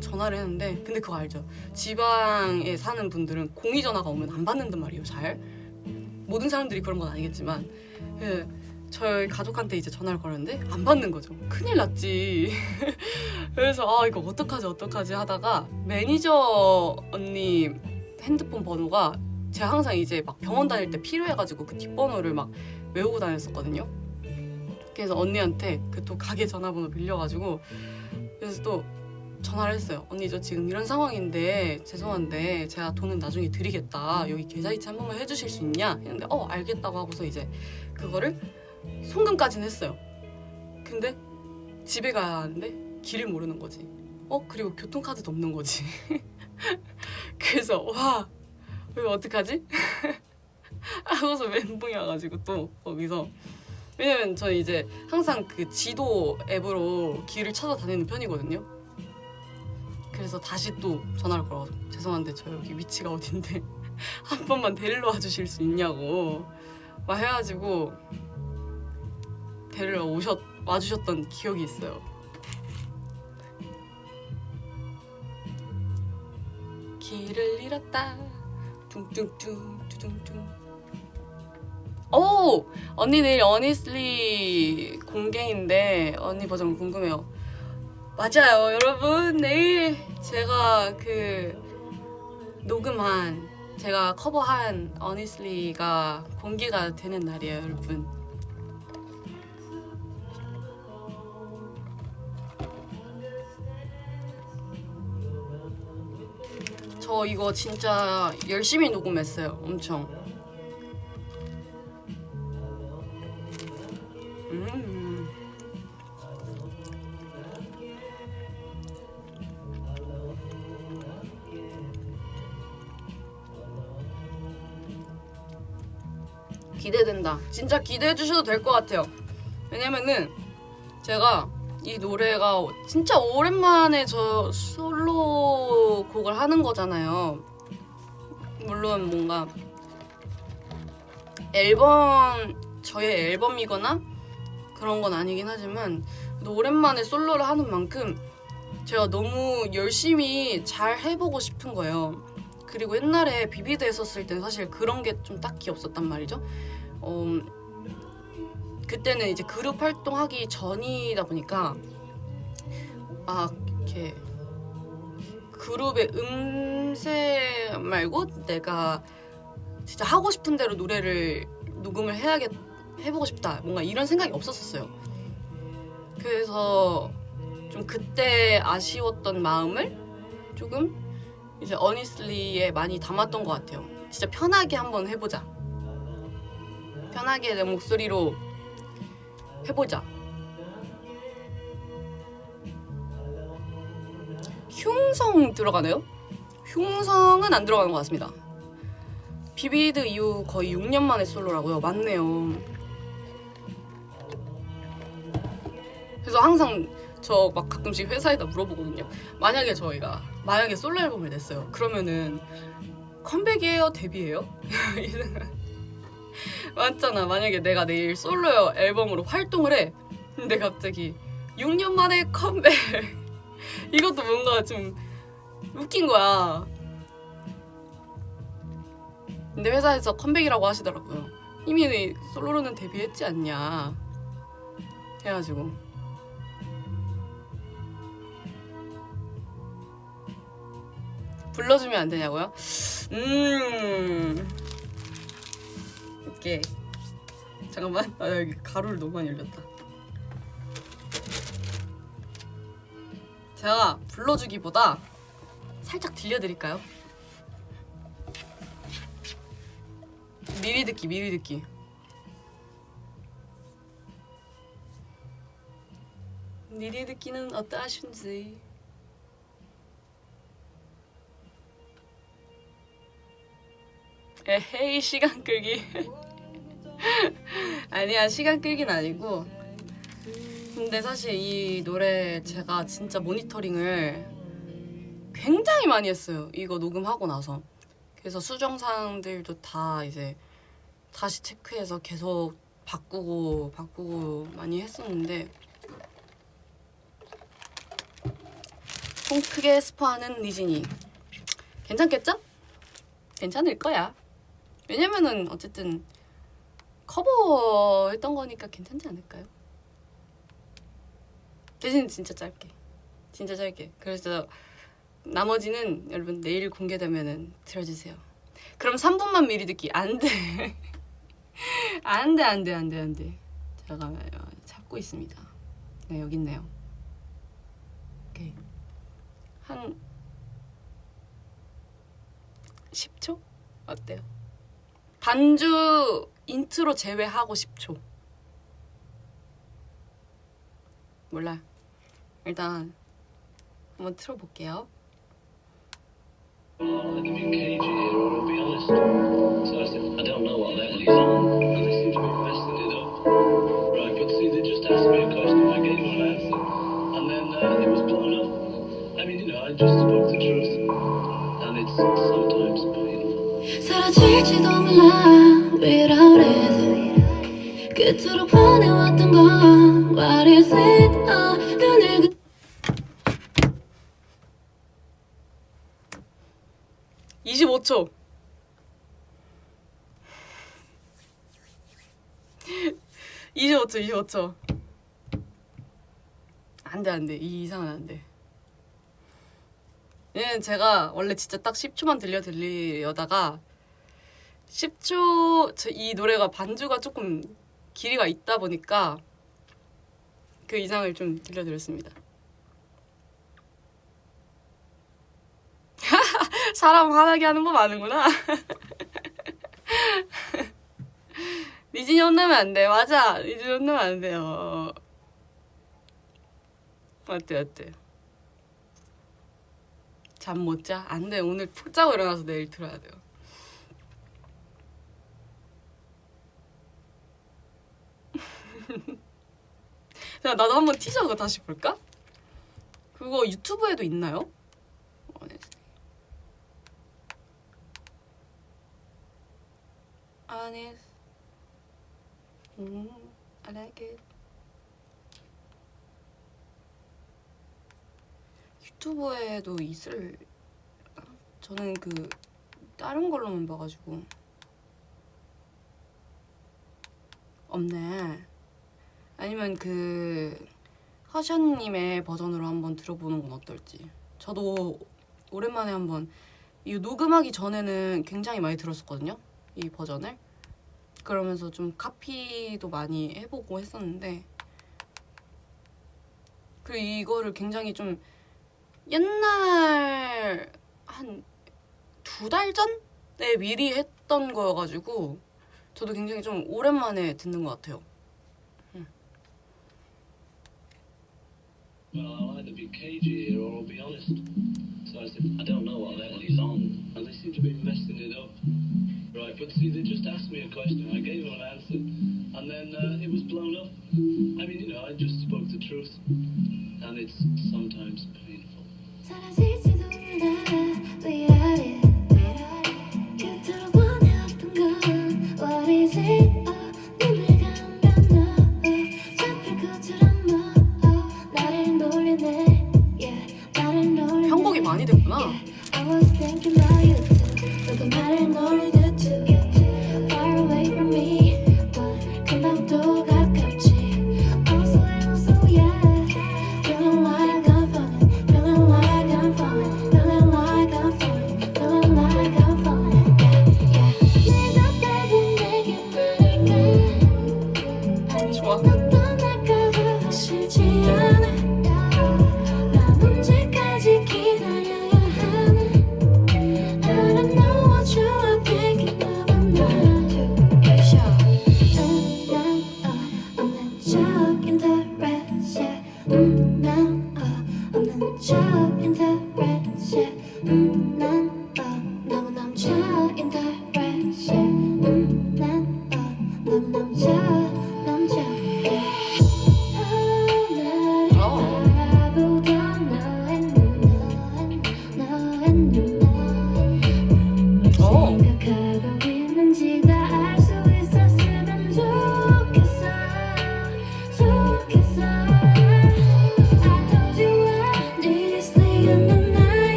전화를 했는데, 근데 그거 알죠? 지방에 사는 분들은 공의전화가 오면 안 받는단 말이에요. 잘 모든 사람들이 그런 건 아니겠지만 저희 가족한테 이제 전화를 걸었는데 안 받는 거죠. 큰일 났지. 그래서 이거 어떡하지 하다가 매니저 언니 핸드폰 번호가 제가 항상 이제 막 병원 다닐 때 필요해가지고 그 뒷번호를 막 외우고 다녔었거든요. 그래서 언니한테 그 또 가게 전화번호 빌려가지고 그래서 또 전화를 했어요. 언니 저 지금 이런 상황인데 죄송한데 제가 돈은 나중에 드리겠다. 여기 계좌이체 한 번만 해주실 수 있냐? 했는데 알겠다고 하고서 이제 그거를 송금까지는 했어요. 근데 집에 가야 하는데 길을 모르는 거지. 그리고 교통카드도 없는 거지. 그래서 와 이거 어떡하지? 하고서 멘붕이 와가지고 또 거기서, 왜냐면 저는 이제 항상 그 지도 앱으로 길을 찾아다니는 편이거든요. 그래서 다시 또 전화를 걸어서 죄송한데 저 여기 위치가 어딘데 한 번만 데리러 와주실 수 있냐고 막 해가지고 데리러 와주셨던 기억이 있어요. 길을 잃었다 뚱뚱뚱 뚱뚱뚱. 오! 언니 내일 어니슬리 공개인데 언니 버전 궁금해요. 맞아요 여러분, 내일 제가 녹음한, 제가 커버한 어니슬리가 공개가 되는 날이에요 여러분. 저 이거 진짜 열심히 녹음했어요. 엄청. 기대된다. 진짜 기대해 주셔도 될 것 같아요. 왜냐면은 제가 이 노래가 진짜 오랜만에 저 솔로 곡을 하는 거잖아요. 물론 뭔가 저의 앨범이거나 그런 건 아니긴 하지만 오랜만에 솔로를 하는 만큼 제가 너무 열심히 잘 해보고 싶은 거예요. 그리고 옛날에 비비드 했었을 땐 사실 그런 게 좀 딱히 없었단 말이죠. 그때는 이제 그룹 활동하기 전이다 보니까 이렇게 그룹의 음색 말고 내가 진짜 하고 싶은 대로 노래를 녹음을 해보고 싶다, 뭔가 이런 생각이 없었어요. 그래서 좀 그때 아쉬웠던 마음을 조금 이제 어니슬리에 많이 담았던 것 같아요. 진짜 편하게 한번 해보자, 편하게 내 목소리로 해보자. 흉성 들어가나요? 흉성은 안 들어가는 것 같습니다. 비비드 이후 거의 6년 만에 솔로라고요? 맞네요. 그래서 항상 저 막 가끔씩 회사에다 물어보거든요. 만약에 저희가 솔로 앨범을 냈어요. 그러면은 컴백이에요? 데뷔예요? 맞잖아. 만약에 내가 내일 솔로 앨범으로 활동을 해. 근데 갑자기 6년 만에 컴백. 이것도 뭔가 좀 웃긴 거야. 근데 회사에서 컴백이라고 하시더라고요. 이미 솔로로는 데뷔했지 않냐 해가지고. 불러주면 안 되냐고요? 이렇게 잠깐만. 아 여기 가루를 너무 많이 올렸다. 제가 불러주기보다 살짝 들려드릴까요? 미리 듣기 미리 듣기. 미리 듣기는 어떠하신지. 에헤이 시간 끌기. 아니야 시간 끌긴 아니고, 근데 사실 이 노래 제가 진짜 모니터링을 굉장히 많이 했어요. 이거 녹음하고 나서. 그래서 수정사항들도 다 이제 다시 체크해서 계속 바꾸고 많이 했었는데, 통 크게 스포하는 니진이 괜찮겠죠? 괜찮을 거야. 왜냐면은 어쨌든 커버했던 거니까 괜찮지 않을까요? 대신 진짜 짧게. 그래서 나머지는 여러분 내일 공개되면은 들어주세요. 그럼 3분만 미리 듣기. 안돼. 안돼. 제가 찾고 있습니다. 네, 여기 있네요. 오케이. 한 10초? 어때요? 반주 인트로 제외하고 10초. 몰라. 일단 한번 틀어볼게요. 사라질지도 몰라 without it. 그토록 원해왔던 건 what is it? 눈을 25초. 25초. 안돼. 이 이상은 안돼. 얘는 제가 원래 진짜 딱 10초만 들려드리려다가 10초, 이 노래가 반주가 조금 길이가 있다 보니까 그 이상을 좀 들려드렸습니다. 사람 화나게 하는 법 아는구나. 니진이 혼나면 안 돼. 맞아. 니진이 혼나면 안 돼요. 어때? 잠 못 자? 안 돼. 오늘 푹 자고 일어나서 내일 들어야 돼요. 자, 나도 한번 티저 그거 다시 볼까? 그거 유튜브에도 있나요? Honest. I like it. 유튜브에도 있을. 저는 그 다른 걸로만 봐가지고. 없네. 아니면 그 허션님의 버전으로 한번 들어보는 건 어떨지. 저도 오랜만에 한번 이 녹음하기 전에는 굉장히 많이 들었었거든요, 이 버전을. 그러면서 좀 카피도 많이 해보고 했었는데, 그리고 이거를 굉장히 좀 옛날 한 2달 전에 미리 했던 거여가지고 저도 굉장히 좀 오랜만에 듣는 것 같아요. Well, I'll either be cagey here or I'll be honest. So I said, I don't know what level he's on. And they seem to be messing it up. Right, but see, they just asked me a question. I gave them an answer. And then it was blown up. I mean, you know, I just spoke the truth. And it's sometimes painful. 사라질지도 몰라 without it. 그토록 원해왔던 건 what is it? 눈을 감면 너 잡힐 것처럼 너 나를 놀리네. 나를 놀리네. 편곡이 많이 됐구나. I was thinking about you too. 너도 나를 놀리듯 too. Far away from me, but 금방도 가깝지. Also and also yeah. Feeling like I'm falling, feeling like I'm falling, feeling like I'm falling, feeling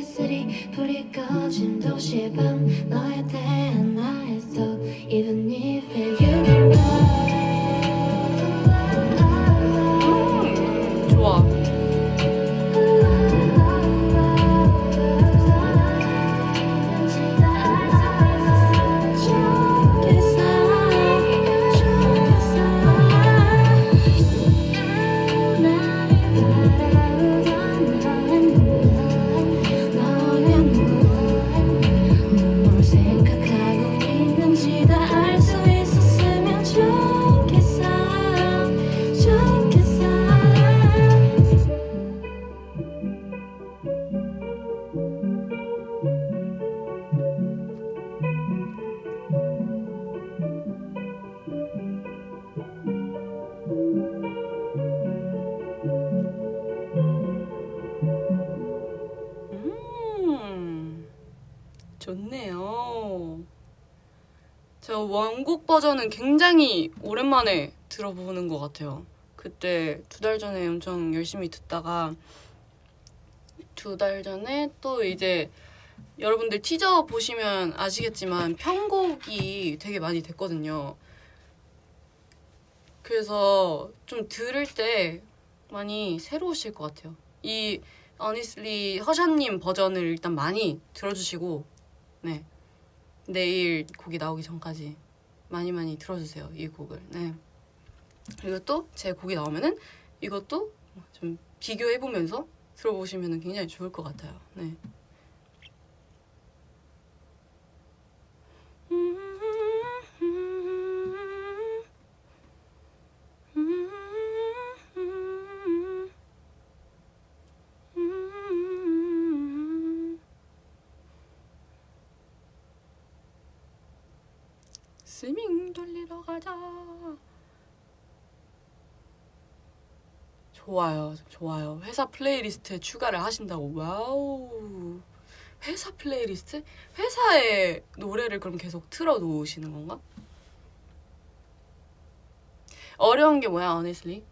electricity 불이 꺼진 도시의 밤 너에 대한 나의 thought even if you don't know 좋아. 좋네요. 저 원곡 버전은 굉장히 오랜만에 들어보는 것 같아요. 그때 2달 전에 엄청 열심히 듣다가 2달 전에 또 이제 여러분들 티저 보시면 아시겠지만 편곡이 되게 많이 됐거든요. 그래서 좀 들을 때 많이 새로우실 것 같아요. 이 Honestly 허샤님 버전을 일단 많이 들어주시고 네 내일 곡이 나오기 전까지 많이 들어주세요. 이 곡을. 네. 그리고 또 제 곡이 나오면은 이것도 좀 비교해보면서 들어보시면 굉장히 좋을 것 같아요. 네. 스밍 돌리러 가자. 좋아요, 좋아요. 회사 플레이리스트에 추가를 하신다고. 와우. 회사 플레이리스트? 회사에 노래를 그럼 계속 틀어 놓으시는 건가? 어려운 게 뭐야, honestly?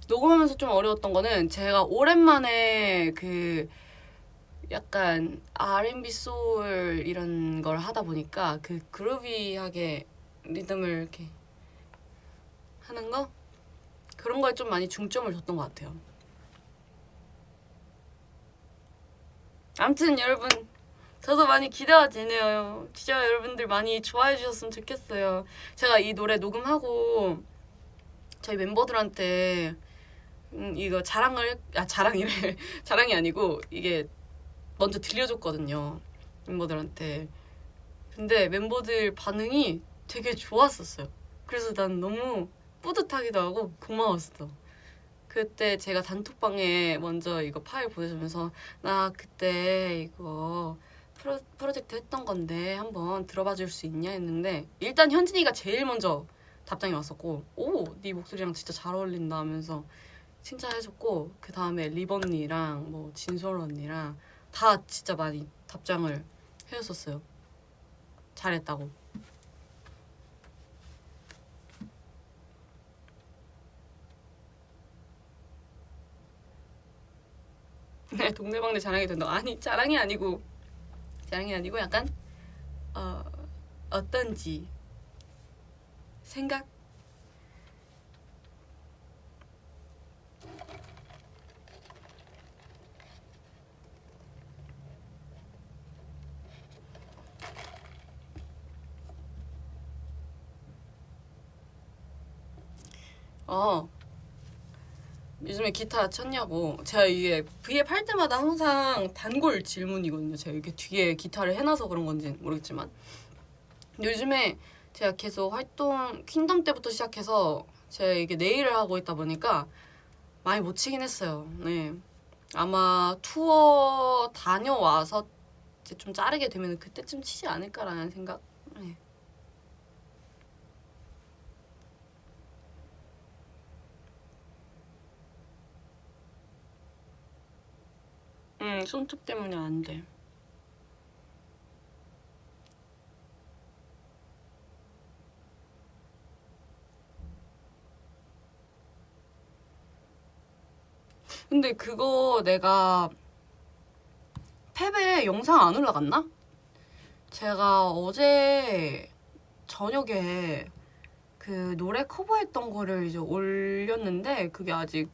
녹음하면서 좀 어려웠던 거는 제가 오랜만에 그 약간 R&B 소울 이런 걸 하다 보니까 그 그루비하게 리듬을 이렇게 하는 거? 그런 거에 좀 많이 중점을 뒀던 것 같아요. 아무튼 여러분 저도 많이 기대가 되네요. 진짜 여러분들 많이 좋아해 주셨으면 좋겠어요. 제가 이 노래 녹음하고 저희 멤버들한테 이거 자랑이래. 자랑이 아니고 이게 먼저 들려줬거든요. 멤버들한테. 근데 멤버들 반응이 되게 좋았었어요. 그래서 난 너무 뿌듯하기도 하고 고마웠어. 그때 제가 단톡방에 먼저 이거 파일 보내주면서 나 그때 이거 프로젝트 했던 건데 한번 들어봐 줄 수 있냐 했는데 일단 현진이가 제일 먼저 답장이 왔었고 오, 네 목소리랑 진짜 잘 어울린다 하면서 칭찬해줬고 그 다음에 립 언니랑 뭐 진솔 언니랑 다 진짜 많이 답장을 해줬었어요. 잘했다고. 네, 동네방네 자랑이 된다. 아니 자랑이 아니고 약간 어떤지 생각. 요즘에 기타 쳤냐고. 제가 이게 V앱 할 때마다 항상 단골 질문이거든요. 제가 이렇게 뒤에 기타를 해놔서 그런 건지는 모르겠지만 요즘에 제가 계속 활동 킹덤 때부터 시작해서 제가 이게 네일을 하고 있다 보니까 많이 못 치긴 했어요. 네, 아마 투어 다녀와서 이제 좀 자르게 되면 그때쯤 치지 않을까라는 생각. 네. 손톱 때문에 안 돼. 근데 그거 내가 팹에 영상 안 올라갔나? 제가 어제 저녁에 그 노래 커버했던 거를 이제 올렸는데 그게 아직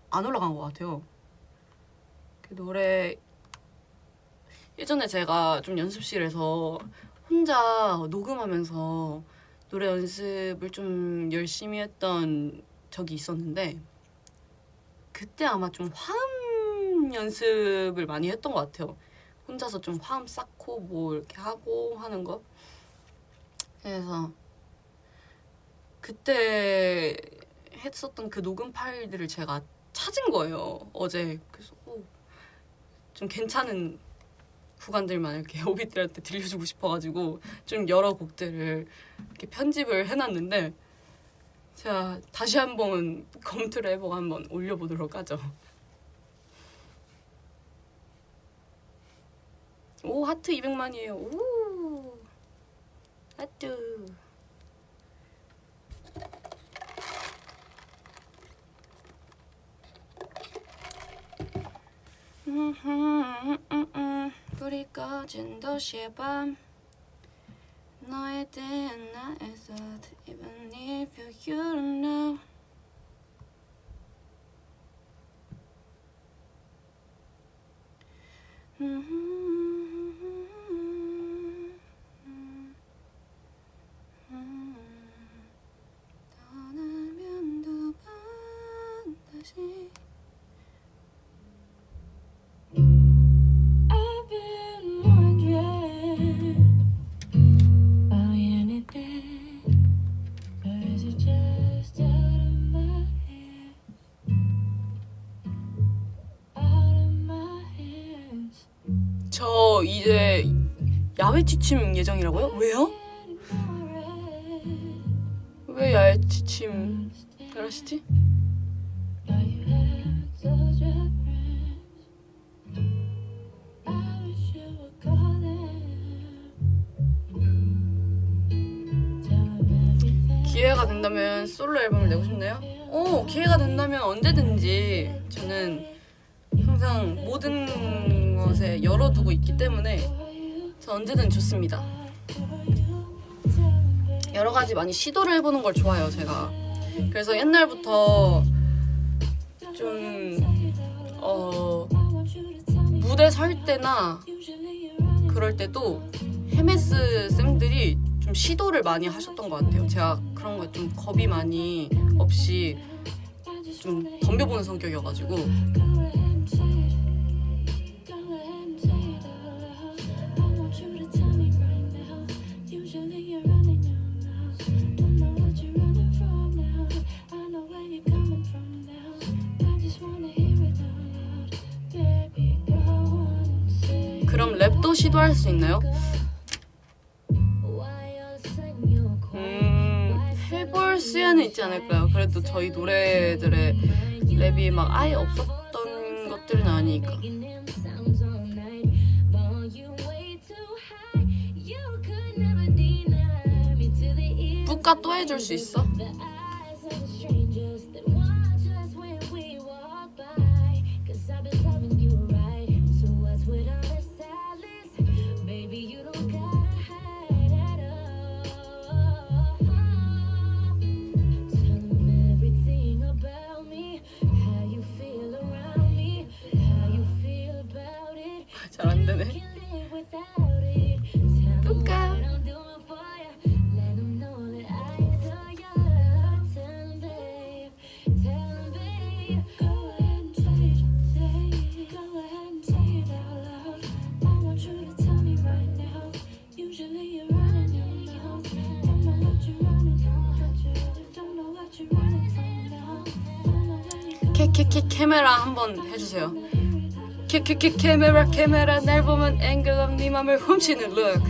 안 올라간 것 같아요. 그 노래 예전에 제가 좀 연습실에서 혼자 녹음하면서 노래 연습을 좀 열심히 했던 적이 있었는데 그때 아마 좀 화음 연습을 많이 했던 것 같아요. 혼자서 좀 화음 쌓고 뭐 이렇게 하고 하는 거. 그래서 그때 했었던 그 녹음 파일들을 제가 찾은 거예요. 어제. 그래서 좀 괜찮은 구간들만 이렇게 오비들한테 들려주고 싶어가지고 좀 여러 곡들을 이렇게 편집을 해놨는데 제가 다시 한번 검토를 해보고 한번 올려보도록 하죠. 오, 하트 200만이에요. 오, 하트. 불이 꺼진 도시의 밤 너에 대한 나의 thought Even if you don't know 떠나면 두 번 다시 I've been wondering, are you anything, or is it just out of my head? Out of my hands. 저 이제 야외 취침 예정이라고요? 왜요? 왜 야외 취침 그러시지? Are you having such a friend? I wish you would call them. Tell them everything. 기회가 된다면 솔로 앨범을 내고 싶나요? 오, 기회가 된다면 언제든지 저는 항상 모든 것에 열어두고 있기 때문에 저 언제든 좋습니다. 여러 가지 많이 시도를 해보는 걸 좋아해요, 제가. 그래서 옛날부터 좀 무대 설 때나 그럴 때도 헤메스 쌤들이 좀 시도를 많이 하셨던 것 같아요. 제가 그런 거에 좀 겁이 많이 없이 좀 덤벼보는 성격이어가지고 그럼 랩도 시도할 수 있나요? 해볼 수야는 있지 않을까요? 그래도 저희 노래들의 랩이 막 아예 없었던 것들은 아니니까. 뿌까 또 해줄 수 있어? 잘 안 되네. 뿌까. 카메라 한번 해주세요. 카메라 날 보면 앵글 네 맘을 훔치는 look.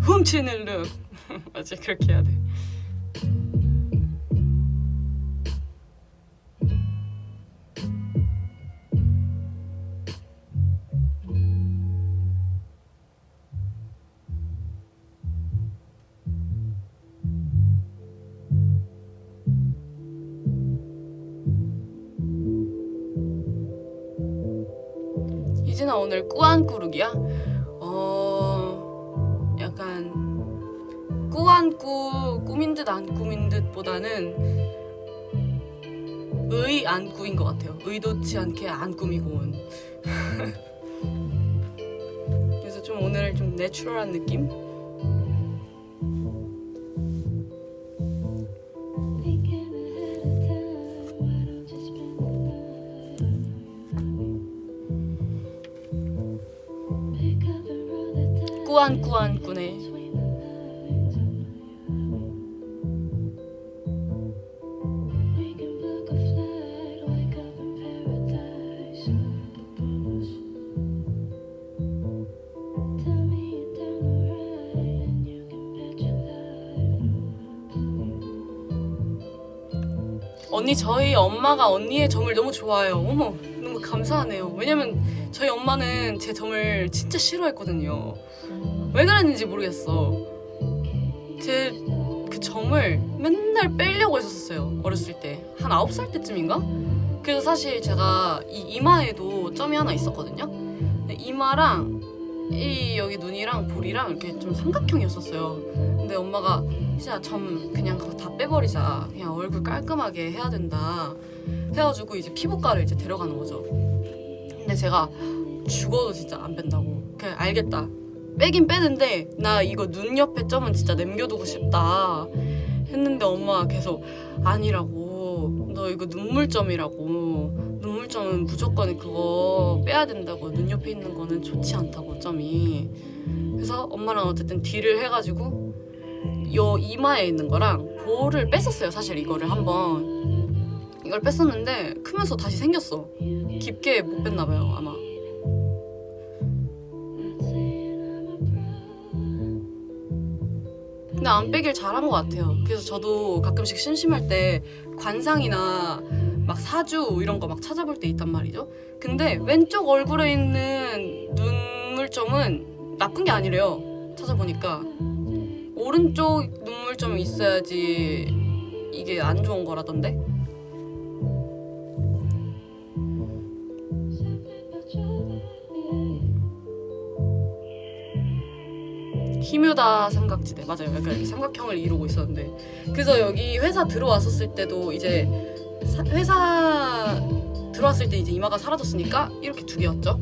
훔치는 look. 맞아, 그렇게 해야 돼. 혹시나 오늘 꾸안꾸룩이야? 약간 꾸안꾸 꾸민 듯 안 꾸민 듯보다는 안 꾸인 것 같아요. 의도치 않게 안 꾸미고 온. 그래서 좀 오늘 좀 내추럴한 느낌? Thinking ahead of time, why don't you spend the night? Pick up and roll the dice 꾸안꾸네. between the lines. We can book a flight, wake up in paradise. Tell me you're down the ride, and you can bet your life. 언니 저희 엄마가 언니의 점을 너무 좋아해요. 어머 너무 감사하네요. 왜냐면 저희 엄마는 제 점을 진짜 싫어했거든요. 왜 그랬는지 모르겠어. 제 그 점을 맨날 빼려고 했었어요. 어렸을 때. 한 9살 때쯤인가? 그래서 사실 제가 이 이마에도 점이 하나 있었거든요. 근데 이마랑 이 여기 눈이랑 볼이랑 이렇게 좀 삼각형이었었어요. 근데 엄마가 진짜 점 그냥 그거 다 빼버리자. 그냥 얼굴 깔끔하게 해야 된다. 해가지고 이제 피부과를 이제 데려가는 거죠. 근데 제가 죽어도 진짜 안 뺀다고. 그냥 알겠다. 빼긴 빼는데 나 이거 눈 옆에 점은 진짜 남겨두고 싶다 했는데 엄마가 계속 아니라고. 너 이거 눈물점이라고. 눈물점은 무조건 그거 빼야 된다고. 눈 옆에 있는 거는 좋지 않다고 점이. 그래서 엄마랑 어쨌든 딜을 해가지고 요 이마에 있는 거랑 볼을 뺐었어요. 사실 이거를 한번 이걸 뺐었는데 크면서 다시 생겼어. 깊게 못 뺐나 봐요 아마. 근데 안 빼길 잘한 것 같아요. 그래서 저도 가끔씩 심심할 때 관상이나 막 사주 이런 거 막 찾아볼 때 있단 말이죠. 근데 왼쪽 얼굴에 있는 눈물점은 나쁜 게 아니래요. 찾아보니까 오른쪽 눈물점이 있어야지 이게 안 좋은 거라던데. 히뮤다 삼각지대 맞아요. 약간 이렇게 삼각형을 이루고 있었는데 그래서 여기 회사 들어왔었을 때도 이제 회사 들어왔을 때 이제 이마가 사라졌으니까 이렇게 두 개였죠.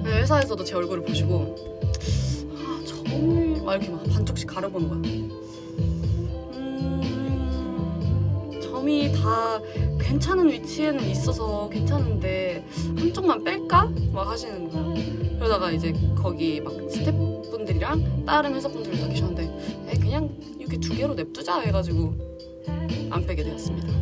회사에서도 제 얼굴을 보시고 점을 막 이렇게 막 반쪽씩 가려보는 거야. 점이 다 괜찮은 위치에는 있어서 괜찮은데 한쪽만 뺄까? 막 하시는 거야. 그러다가 이제 거기 막 스태프분들이랑 다른 회사분들 다 계셨는데 그냥 이렇게 두 개로 냅두자 해가지고 안 빼게 되었습니다.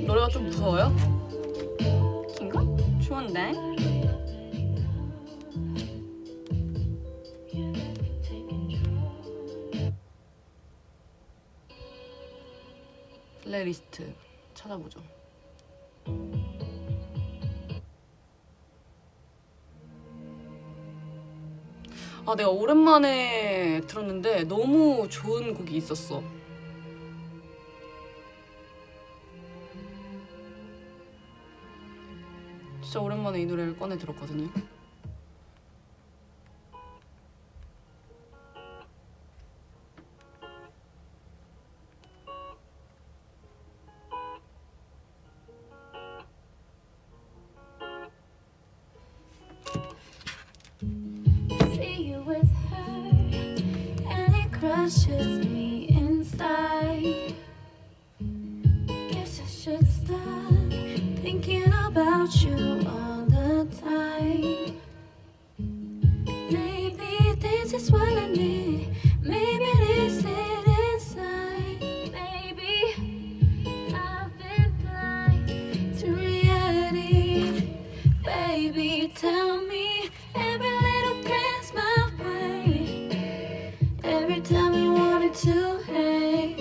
노래가 좀 무서워요? 인가? 추운데? 플레이리스트 찾아보죠. 내가 오랜만에 들었는데 너무 좋은 곡이 있었어. 진짜 오랜만에 이 노래를 꺼내 들었거든요. See you with her, and it crushes me inside. Guess I should stop thinking about you all the time. Maybe this is what I need. Maybe this is inside. Maybe I've been blind to reality. Baby, tell me every little glance my way. Every time you wanted to hang,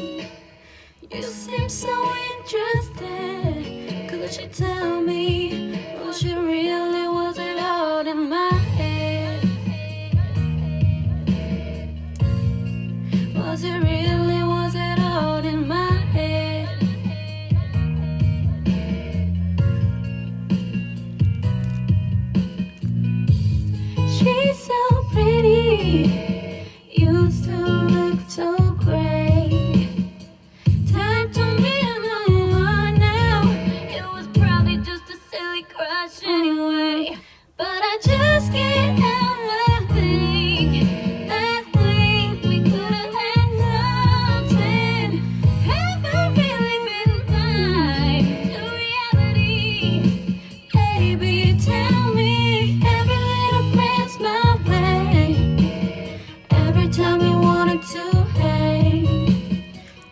you seem so interested. Could you tell me, was you really, was it all in my it really, was it all in my head? She's so pretty, you two look so great. Time to me and move on now. It was probably just a silly crush anyway, but I just can't help but think that we could have had something. Have I really been blind to reality? Baby, tell me every little glance my way. Every time you wanted to hang,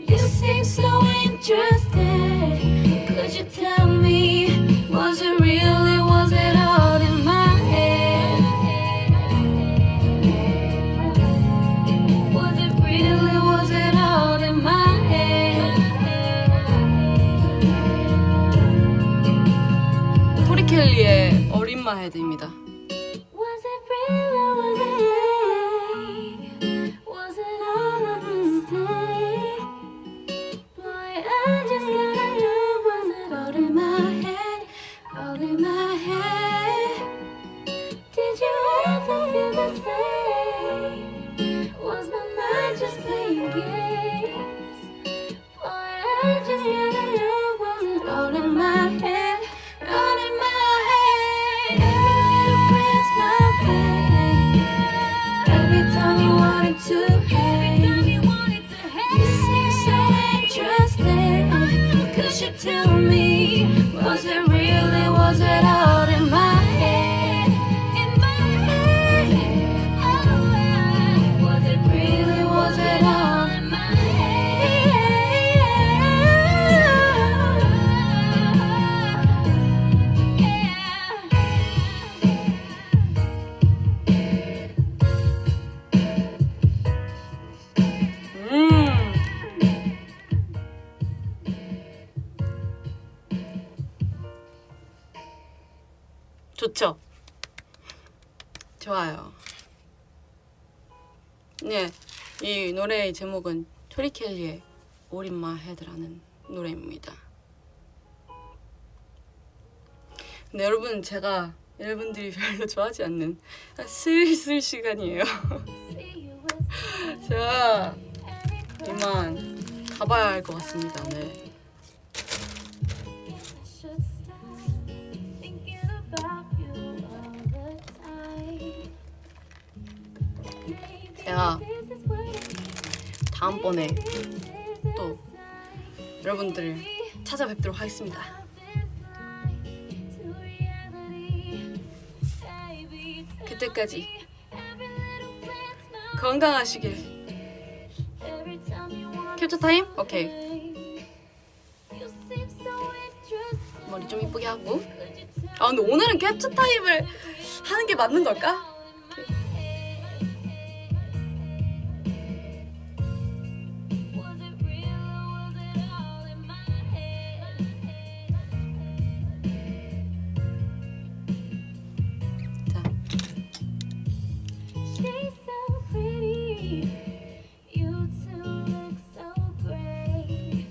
you seem so interested. Could you tell me, was it really, was it all in my head? Was it really, was it all in my head? 토리 켈리의 어린 마헤드입니다. Was it real or was it fake? Was it all a mistake? Boy, I just gotta know, was it all in my head? All in my head? Did you ever feel the same? Was my mind just playing games? Boy, I just gotta know, was it all in my head? All in my head. Every little glance my way. Every time you wanted to hang, you seem so interested. Could you tell me, was it really, was it all in my head? In my head. Oh, was it really, was it all in my 좋죠? 좋아요. 네, 이 노래의 제목은 토리 켈리의 All in My Head라는 노래입니다. 근데 여러분, 제가 여러분들이 별로 좋아하지 않는 슬슬 시간이에요. 제가 이만 가봐야 할 것 같습니다. 네. 제가 다음번에 또 여러분들을 찾아뵙도록 하겠습니다. 그때까지 건강하시길. 캡처 타임? 오케이. 머리 좀 이쁘게 하고. 아 근데 오늘은 캡처 타임을 하는 게 맞는 걸까? 자. She's so pretty, you two look so great.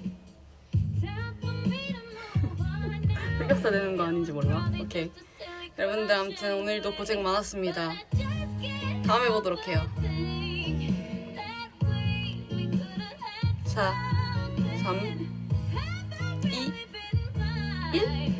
Time for me to move on now. 흑역사 되는 거 아닌지 몰라. 오케이. 여러분들 아무튼 오늘도 고생 많았습니다. 다음에 보도록 해요. 자, 3, 2, 1.